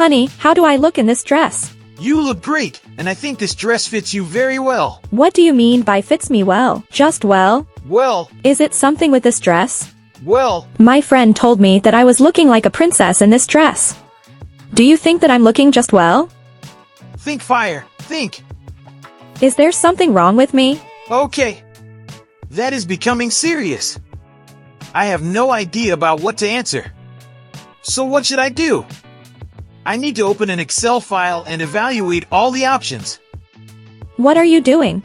Honey, how do I look in this dress? You look great, and I think this dress fits you very well. What do you mean by fits me well? Just well? Well, Is it something with this dress? well, My friend told me that I was looking like a princess in this dress. Do you think that I'm looking just well? think fire, think. Is there something wrong with me? Okay. That is becoming serious. I have no idea about what to answer. So what should I do? I need to open an Excel file and evaluate all the options. What are you doing?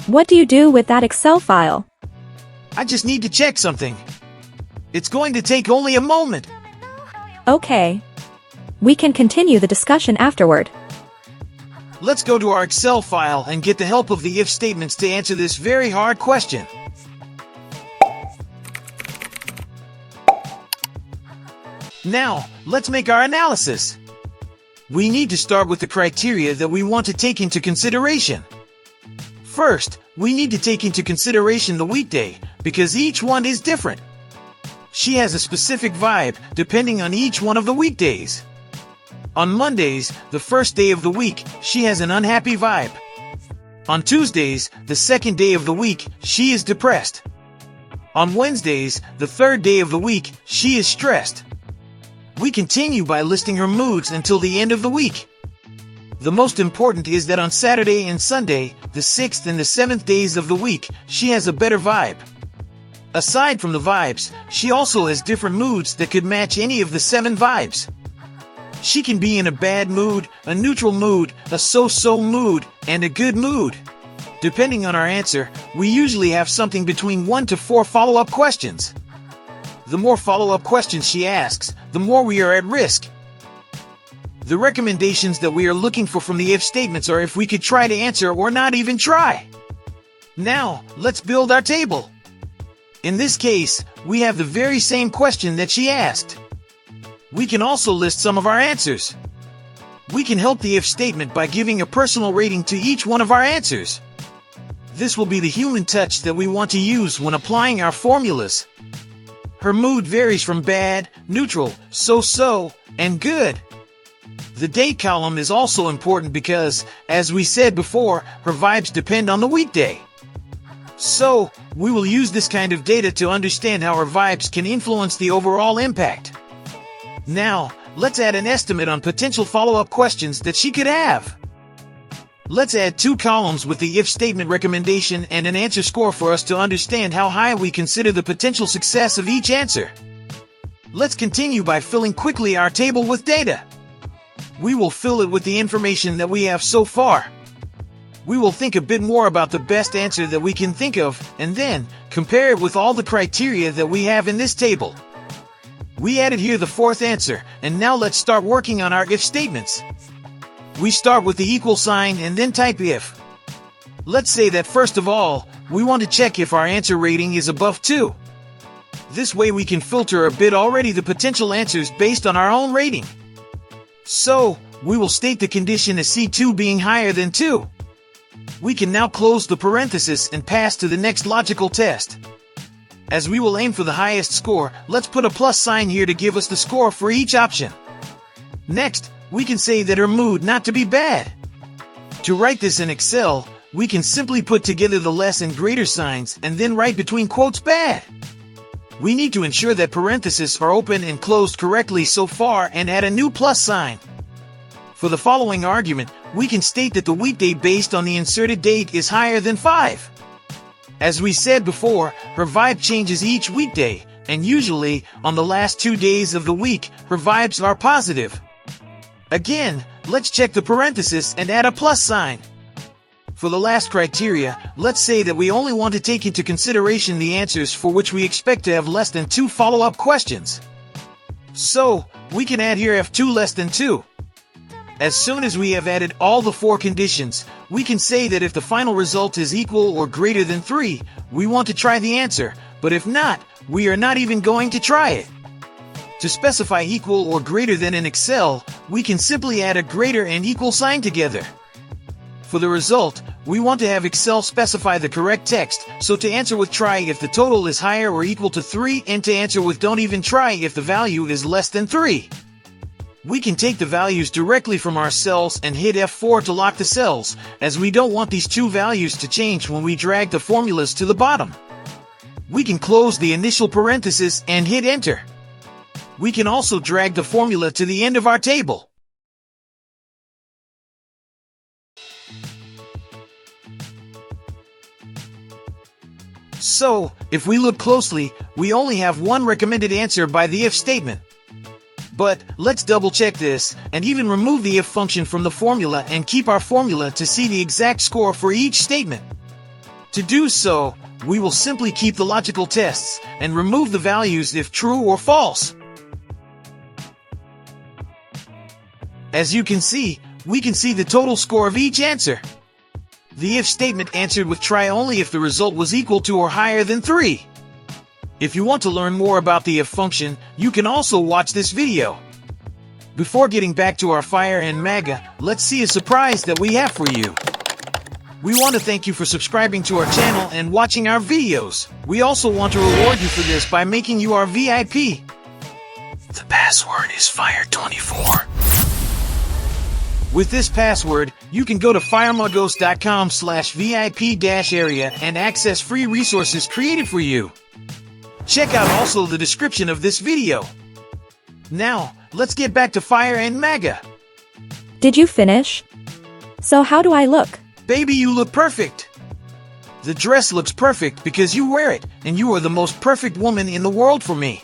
What do you do with that Excel file? I just need to check something. It's going to take only a moment. Okay. We can continue the discussion afterward. Let's go to our Excel file and get the help of the if statements to answer this very hard question. Now, let's make our analysis. We need to start with the criteria that we want to take into consideration. First, we need to take into consideration the weekday, because each one is different. She has a specific vibe depending on each one of the weekdays. On Mondays, the first day of the week, she has an unhappy vibe. On Tuesdays, the second day of the week, she is depressed. On Wednesdays, the third day of the week, she is stressed. We continue by listing her moods until the end of the week. The most important is that on Saturday and Sunday, the 6th and the 7th days of the week, she has a better vibe. Aside from the vibes, she also has different moods that could match any of the 7 vibes. She can be in a bad mood, a neutral mood, a so-so mood, and a good mood. Depending on our answer, we usually have something between 1 to 4 follow-up questions. The more follow-up questions she asks, the more we are at risk. The recommendations that we are looking for from the if statements are if we could try to answer or not even try. Now, let's build our table. In this case, we have the very same question that she asked. We can also list some of our answers. We can help the if statement by giving a personal rating to each one of our answers. This will be the human touch that we want to use when applying our formulas. Her mood varies from bad, neutral, so-so, and good. The date column is also important because, as we said before, her vibes depend on the weekday. So, we will use this kind of data to understand how her vibes can influence the overall impact. Now, let's add an estimate on potential follow-up questions that she could have. Let's add 2 columns with the if statement recommendation and an answer score for us to understand how high we consider the potential success of each answer. Let's continue by filling quickly our table with data. We will fill it with the information that we have so far. We will think a bit more about the best answer that we can think of, and then compare it with all the criteria that we have in this table. We added here the 4th answer, and now let's start working on our if statements. We start with the equal sign and then type if. Let's say that first of all, we want to check if our answer rating is above 2. This way we can filter a bit already the potential answers based on our own rating. So, we will state the condition as C2 being higher than 2. We can now close the parenthesis and pass to the next logical test. As we will aim for the highest score, let's put a plus sign here to give us the score for each option. Next, we can say that her mood not to be bad. To write this in Excel, we can simply put together the less and greater signs and then write between quotes bad. We need to ensure that parentheses are open and closed correctly so far and add a new plus sign. For the following argument, we can state that the weekday based on the inserted date is higher than 5. As we said before, her vibe changes each weekday, and usually, on the last 2 days of the week, her vibes are positive. Again, let's check the parenthesis and add a plus sign. For the last criteria, let's say that we only want to take into consideration the answers for which we expect to have less than 2 follow-up questions. So, we can add here F2 less than 2. As soon as we have added all the 4 conditions, we can say that if the final result is equal or greater than 3, we want to try the answer, but if not, we are not even going to try it. To specify equal or greater than in Excel, we can simply add a greater and equal sign together. For the result, we want to have Excel specify the correct text, so to answer with try if the total is higher or equal to 3 and to answer with don't even try if the value is less than 3. We can take the values directly from our cells and hit F4 to lock the cells, as we don't want these two values to change when we drag the formulas to the bottom. We can close the initial parenthesis and hit enter. We can also drag the formula to the end of our table. So, if we look closely, we only have one recommended answer by the if statement. But, let's double check this, and even remove the if function from the formula and keep our formula to see the exact score for each statement. To do so, we will simply keep the logical tests, and remove the values if true or false. As you can see, we can see the total score of each answer. The if statement answered with try only if the result was equal to or higher than 3. If you want to learn more about the if function, you can also watch this video. Before getting back to our Fire and Maga, let's see a surprise that we have for you. We want to thank you for subscribing to our channel and watching our videos. We also want to reward you for this by making you our VIP. The password is Fire24. With this password, you can go to firemagos.com/VIP-area and access free resources created for you. Check out also the description of this video. Now, let's get back to Fire and Maga. Did you finish? So how do I look? Baby, you look perfect. The dress looks perfect because you wear it, and you are the most perfect woman in the world for me.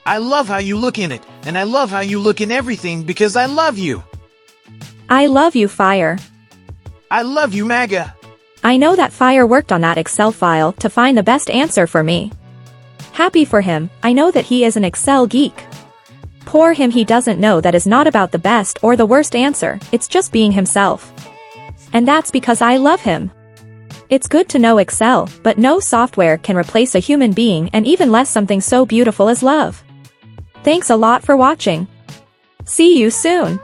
I love how you look in it, and I love how you look in everything because I love you. I love you, Fire. I love you, Maga. I know that Fire worked on that Excel file to find the best answer for me. Happy for him, I know that he is an Excel geek. Poor him, he doesn't know that is not about the best or the worst answer, it's just being himself. And that's because I love him. It's good to know Excel, but no software can replace a human being, and even less something so beautiful as love. Thanks a lot for watching. See you soon.